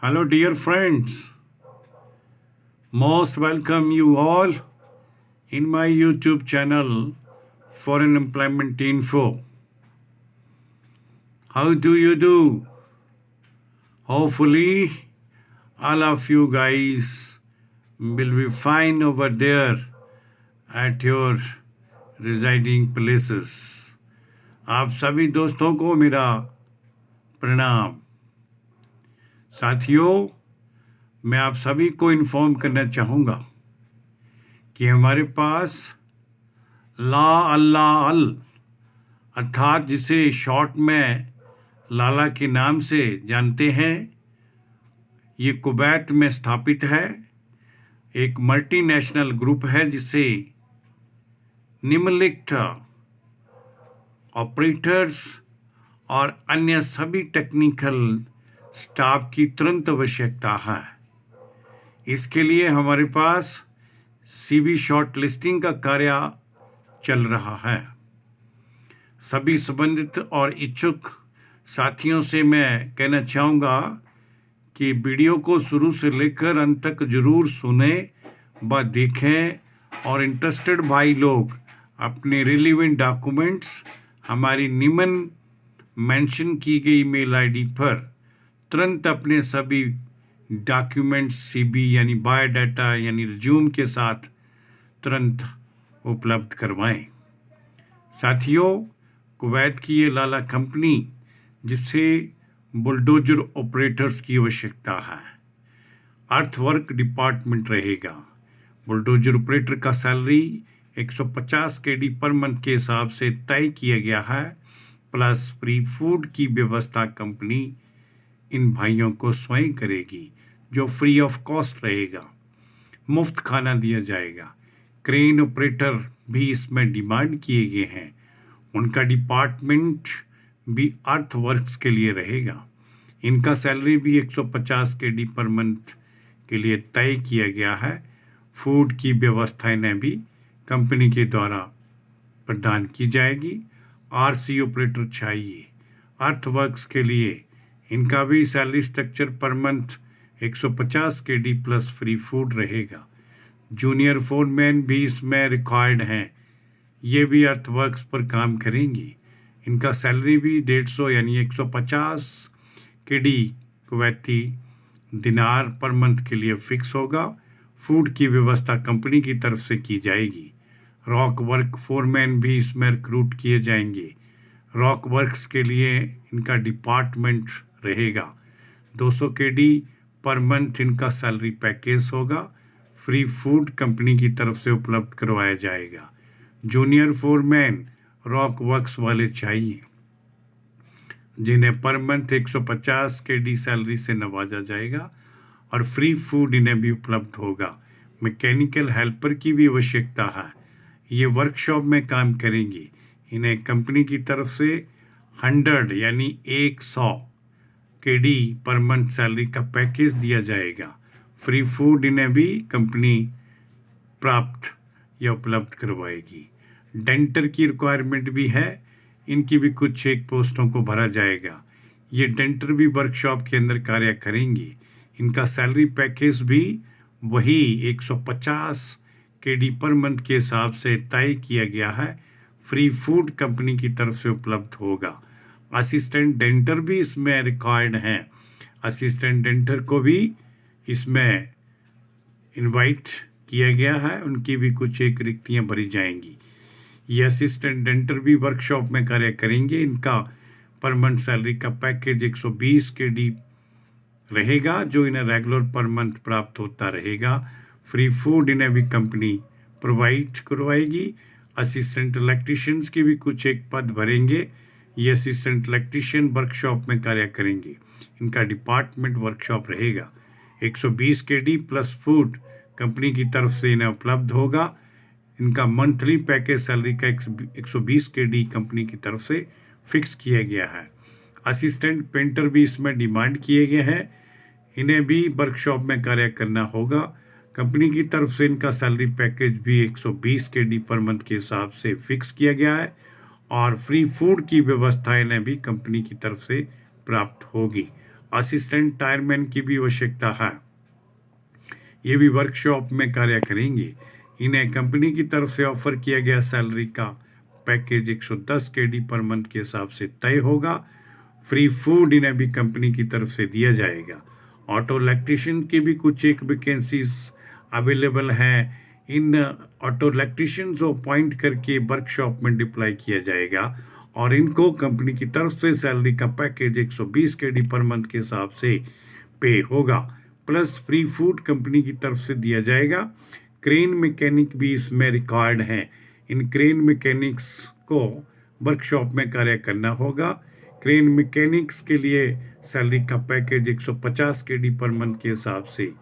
Hello, dear friends. Most welcome you all in my YouTube channel Foreign Employment Info. How do you do? Hopefully, all of you guys will be fine over there at your residing places. आप सभी दोस्तों को मेरा प्रणाम। साथियों, मैं आप सभी को इन्फॉर्म करना चाहूँगा कि हमारे पास ला अल्लाह अल अर्थात जिसे शॉर्ट में लाला के नाम से जानते हैं, ये कुवैत में स्थापित है। एक मल्टीनेशनल ग्रुप है जिसे निम्नलिखित ऑपरेटर्स और अन्य सभी टेक्निकल स्टाफ की तुरंत आवश्यकता है। इसके लिए हमारे पास सीवी शॉर्ट लिस्टिंग का कार्य चल रहा है। सभी संबंधित और इच्छुक साथियों से मैं कहना चाहूँगा कि वीडियो को शुरू से लेकर अंत तक जरूर सुने व देखें और इंटरेस्टेड भाई लोग अपने रिलेवेंट डॉक्यूमेंट्स हमारी निम्न मेंशन की गई मेल आईडी पर तुरंत अपने सभी डॉक्यूमेंट्स सीबी यानी बायोडाटा यानी रिज्यूम के साथ तुरंत उपलब्ध करवाएं। साथियों, कुवैत की ये लाला कंपनी जिसे बुलडोजर ऑपरेटर्स की आवश्यकता है, अर्थवर्क डिपार्टमेंट रहेगा। बुलडोजर ऑपरेटर का सैलरी 150 केडी पर मंथ के हिसाब से तय किया गया है, प्लस फ्री फूड की व्यवस्था कंपनी इन भाइयों को स्वयं करेगी, जो फ्री ऑफ कॉस्ट रहेगा। मुफ्त खाना दिया जाएगा। क्रेन ऑपरेटर भी इसमें डिमांड किए गए हैं। उनका डिपार्टमेंट भी अर्थवर्क्स के लिए रहेगा। इनका सैलरी भी 150 केडी पर मंथ के लिए तय किया गया है। फूड की व्यवस्था इन्हें भी कंपनी के द्वारा प्रदान की जाएगी। आरसी ऑपरेटर चाहिए। अर्थवर्क्स के लिए इनका भी salary structure per month 150 KD plus free food रहेगा। जूनियर फोरमैन भी इसमें रिक्वायर्ड हैं। ये भी अर्थवर्क्स पर काम करेंगी। इनका सैलरी भी 150 यानी 150 केडी कुवैती दिनार पर मंथ के लिए फिक्स होगा। फूड की व्यवस्था कंपनी की तरफ से की जाएगी। रॉक वर्क फोरमैन भी इसमें रिक्रूट किए जाएंगे। रॉक वर्क्स के लिए इनका डिपार्टमेंट रहेगा। 200 केडी पर मंथ इनका सैलरी पैकेज होगा। फ्री फूड कंपनी की तरफ से उपलब्ध करवाया जाएगा। जूनियर फोरमैन रॉक वर्क्स वाले चाहिए, जिन्हें पर मंथ 150 केडी सैलरी से नवाजा जाएगा और फ्री फूड इन्हें भी उपलब्ध होगा। मैकेनिकल हेल्पर की भी आवश्यकता है। ये वर्कशॉप में काम करेंगी। इन्हें कंपनी की तरफ से 100 यानी 100 केडी पर मंथ सैलरी का पैकेज दिया जाएगा। फ्री फूड इन्हें भी कंपनी प्राप्त या उपलब्ध करवाएगी। डेंटर की रिक्वायरमेंट भी है। इनकी भी कुछ एक पोस्टों को भरा जाएगा। ये डेंटर भी वर्कशॉप के अंदर कार्य करेंगी। इनका सैलरी पैकेज भी वही 150 केडी पर मंथ के हिसाब से तय किया गया है। फ्री फूड कंपनी की तरफ से उपलब्ध होगा। असिस्टेंट डेंटर भी इसमें रिक्वायर्ड हैं। असिस्टेंट डेंटर को भी इसमें इनवाइट किया गया है। उनकी भी कुछ एक रिक्तियां भरी जाएंगी। ये असिस्टेंट डेंटर भी वर्कशॉप में कार्य करेंगे। इनका पर मंथ सैलरी का पैकेज 120 केडी रहेगा, जो इन्हें रेगुलर पर मंथ प्राप्त होता रहेगा। फ्री फूड इन्हें भी कंपनी प्रोवाइड करवाएगी। असिस्टेंट इलेक्ट्रीशियंस की भी कुछ एक पद भरेंगे। ये असिस्टेंट इलेक्ट्रीशियन वर्कशॉप में कार्य करेंगे। इनका डिपार्टमेंट वर्कशॉप रहेगा। 120 केडी प्लस फूड कंपनी की तरफ से इन्हें उपलब्ध होगा। इनका मंथली पैकेज सैलरी का 120 केडी कंपनी की तरफ से फिक्स किया गया है। असिस्टेंट पेंटर भी इसमें डिमांड किए गए हैं। इन्हें भी वर्कशॉप में कार्य करना होगा। कंपनी की तरफ से इनका सैलरी पैकेज भी 120 केडी पर मंथ के हिसाब से फिक्स किया गया है और फ्री फूड की व्यवस्था इन्हें भी कंपनी की तरफ से प्राप्त होगी। असिस्टेंट टायरमैन की भी आवश्यकता है। ये भी वर्कशॉप में कार्य करेंगे। इन्हें कंपनी की तरफ से ऑफर किया गया सैलरी का पैकेज 110 केडी पर मंथ के हिसाब से तय होगा। फ्री फूड इन्हें भी कंपनी की तरफ से दिया जाएगा। ऑटो इलेक्ट्रिशियन की भी कुछ एक वैकेंसीज अवेलेबल हैं। इन ऑटो इलेक्ट्रिशियन को अपॉइंट करके वर्कशॉप में डिप्लॉय किया जाएगा और इनको कंपनी की तरफ से सैलरी का पैकेज 120 केडी पर मंथ के हिसाब से पे होगा, प्लस फ्री फूड कंपनी की तरफ से दिया जाएगा। क्रेन मैकेनिक भी इसमें रिक्वायर्ड हैं। इन क्रेन मैकेनिक्स को वर्कशॉप में कार्य करना होगा। क्रेन मैकेनिक्स के लिए सैलरी का पैकेज 150 केडी पर मंथ के हिसाब से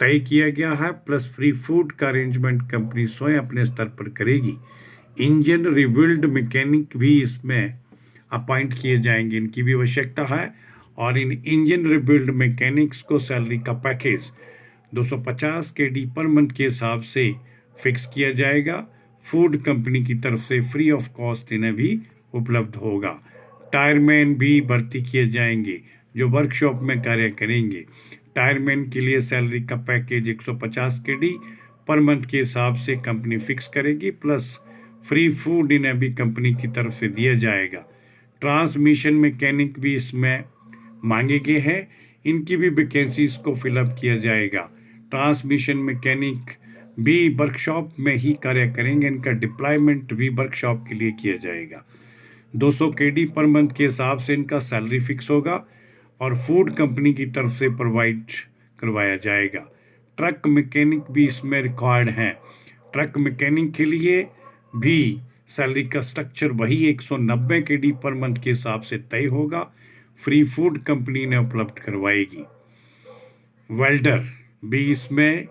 तय किया गया है, प्लस फ्री फूड का अरेंजमेंट कंपनी स्वयं अपने स्तर पर करेगी। इंजन रिबिल्ड मैकेनिक भी इसमें अपॉइंट किए जाएंगे, इनकी भी आवश्यकता है। और इन इंजन रिबिल्ड मैकेनिक्स को सैलरी का पैकेज 250 केडी पर मंथ के हिसाब से फिक्स किया जाएगा। फूड कंपनी की तरफ से फ्री ऑफ कॉस्ट इन्हें भी उपलब्ध होगा। टायरमैन भी भर्ती किए जाएंगे जो वर्कशॉप में कार्य करेंगे। टायरमैन के लिए सैलरी का पैकेज 150 केडी पर मंथ के हिसाब से कंपनी फिक्स करेगी, प्लस फ्री फूड इन्हें भी कंपनी की तरफ से दिया जाएगा। ट्रांसमिशन मैकेनिक भी इसमें मांगे गए हैं, इनकी भी वैकेंसीज को फिलअप किया जाएगा। ट्रांसमिशन मैकेनिक भी वर्कशॉप में ही कार्य करेंगे, इनका डिप्लॉयमेंट भी वर्कशॉप के लिए किया जाएगा। 200 केडी पर मंथ के हिसाब से इनका सैलरी फिक्स होगा और फूड कंपनी की तरफ से प्रोवाइड करवाया जाएगा। ट्रक मैकेनिक भी इसमें रिक्वायर्ड हैं। ट्रक मैकेनिक के लिए भी सैलरी का स्ट्रक्चर वही 190 केडी पर मंथ के हिसाब से तय होगा। फ्री फूड कंपनी ने उपलब्ध करवाएगी। वेल्डर भी इसमें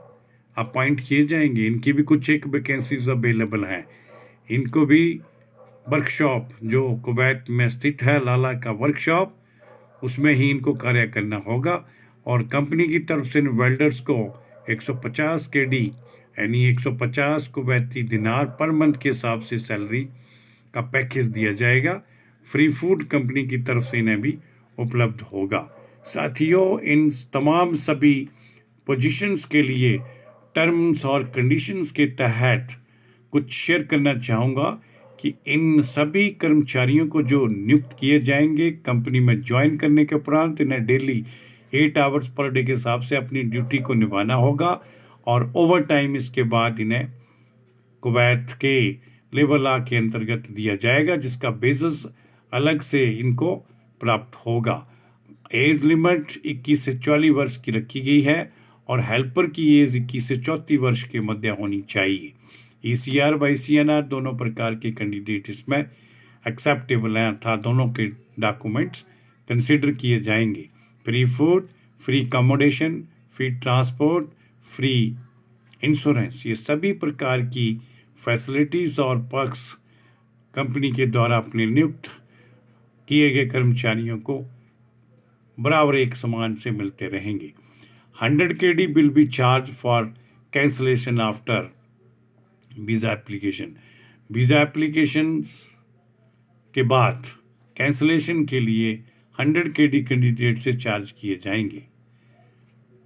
अपॉइंट किए जाएंगे, इनकी भी कुछ एक वैकेंसीज अवेलेबल हैं। इनको भी वर्कशॉप जो कुवैत में स्थित है, लाला का वर्कशॉप, उसमें ही इनको कार्य करना होगा और कंपनी की तरफ से इन वेल्डर्स को 150 केडी यानी 150 कुवैती दिनार पर मंथ के हिसाब से सैलरी का पैकेज दिया जाएगा। फ्री फूड कंपनी की तरफ से इन्हें भी उपलब्ध होगा। साथियों, इन तमाम सभी पोजीशंस के लिए टर्म्स और कंडीशंस के तहत कुछ शेयर करना चाहूँगा कि इन सभी कर्मचारियों को जो नियुक्त किए जाएंगे कंपनी में ज्वाइन करने के उपरांत इन्हें डेली 8 आवर्स पर डे के हिसाब से अपनी ड्यूटी को निभाना होगा और ओवर टाइम इसके बाद इन्हें कुवैत के लेबर लॉ के अंतर्गत दिया जाएगा, जिसका बेसिस अलग से इनको प्राप्त होगा। एज लिमिट 21 से 44 वर्ष की रखी गई है और हेल्पर की एज 21 से 34 वर्ष के मध्य होनी चाहिए। ECR व ICNR दोनों प्रकार के कैंडिडेट इसमें एक्सेप्टेबल हैं, अर्थात दोनों के डॉक्यूमेंट्स कंसिडर किए जाएंगे। Free food, free accommodation, free transport, free insurance, ये सभी प्रकार की फैसिलिटीज़ और पर्क्स कंपनी के द्वारा अपने नियुक्त किए गए कर्मचारियों को बराबर एक समान से मिलते रहेंगे। 100 KD will be charge for cancellation after visa application. Visa applications के बाद कैंसलेशन के लिए 100 KD कैंडिडेट से चार्ज किए जाएंगे।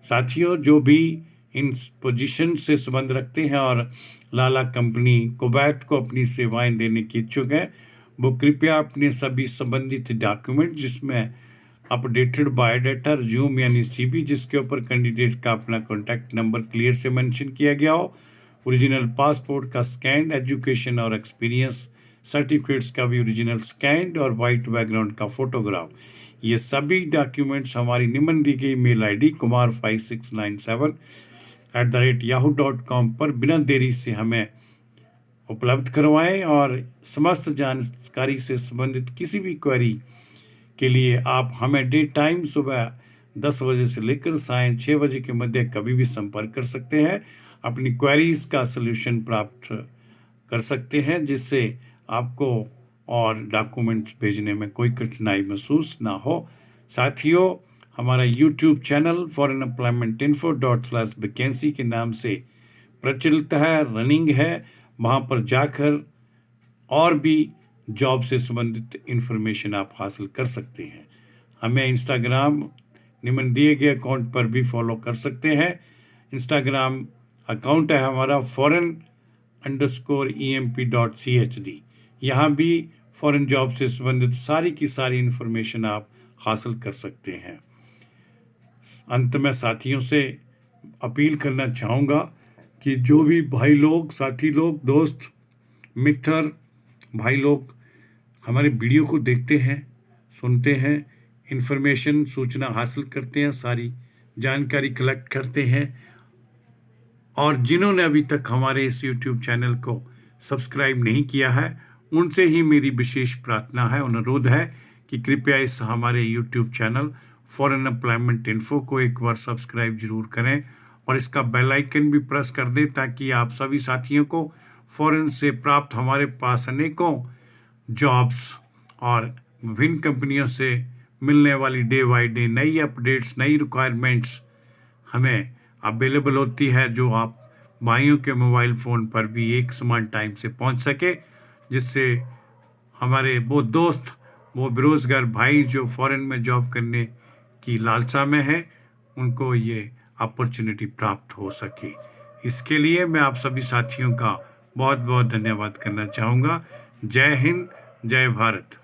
साथियों, जो भी इन पोजीशन से संबंध रखते हैं और लाला कंपनी कुवैत को अपनी सेवाएं देने की इच्छुक है, वो कृपया अपने सभी संबंधित डॉक्यूमेंट जिसमें अपडेटेड बायोडाटा रिज्यूम यानी CV, जिसके ऊपर कैंडिडेट का अपना कॉन्टैक्ट नंबर क्लियर से मेंशन किया गया हो, ओरिजिनल पासपोर्ट का स्कैन, एजुकेशन और एक्सपीरियंस सर्टिफिकेट्स का भी ओरिजिनल स्कैन और वाइट बैकग्राउंड का फोटोग्राफ, ये सभी डॉक्यूमेंट्स हमारी निम्न दी गई मेल ID kumar5697@yahoo.com पर बिना देरी से हमें उपलब्ध करवाएं और समस्त जानकारी से संबंधित किसी भी क्वेरी के लिए आप हमें डे टाइम सुबह 10 बजे से लेकर सायं 6 बजे के मध्य कभी भी संपर्क कर सकते हैं। अपनी क्वेरीज का सलूशन प्राप्त कर सकते हैं, जिससे आपको और डॉक्यूमेंट्स भेजने में कोई कठिनाई महसूस ना हो। साथियों, हमारा YouTube चैनल foreignemploymentinfo./vacancy के नाम से प्रचलित है, रनिंग है। वहाँ पर जाकर और भी जॉब से संबंधित इन्फॉर्मेशन आप हासिल कर सकते हैं। हमें इंस्टाग्राम निम्न दिए गए अकाउंट पर भी फॉलो कर सकते हैं। इंस्टाग्राम अकाउंट है हमारा foreign_emp.chd। यहाँ भी फॉरेन जॉब से संबंधित सारी की सारी इन्फॉर्मेशन आप हासिल कर सकते हैं। अंत में साथियों से अपील करना चाहूँगा कि जो भी भाई लोग, साथी लोग, दोस्त मित्र भाई लोग हमारे वीडियो को देखते हैं, सुनते हैं, इन्फॉर्मेशन सूचना हासिल करते हैं, सारी जानकारी कलेक्ट करते हैं, और जिन्होंने अभी तक हमारे इस YouTube चैनल को सब्सक्राइब नहीं किया है उनसे ही मेरी विशेष प्रार्थना है, अनुरोध है कि कृपया इस हमारे YouTube channel foreign employment info को एक बार सब्सक्राइब जरूर करें और इसका बेल आइकन भी प्रेस कर दें ताकि आप सभी साथियों को फॉरेन से प्राप्त हमारे पास अनेकों जॉब्स और विभिन्न कंपनियों से मिलने वाली डे बाई डे नई अपडेट्स, नई रिक्वायरमेंट्स हमें अवेलेबल होती है, जो आप भाइयों के मोबाइल फ़ोन पर भी एक समान टाइम से पहुंच सके, जिससे हमारे वो दोस्त, वो बेरोज़गार भाई जो फॉरेन में जॉब करने की लालसा में है, उनको ये अपॉर्चुनिटी प्राप्त हो सके। इसके लिए मैं आप सभी साथियों का बहुत बहुत धन्यवाद करना चाहूँगा। जय हिंद, जय भारत।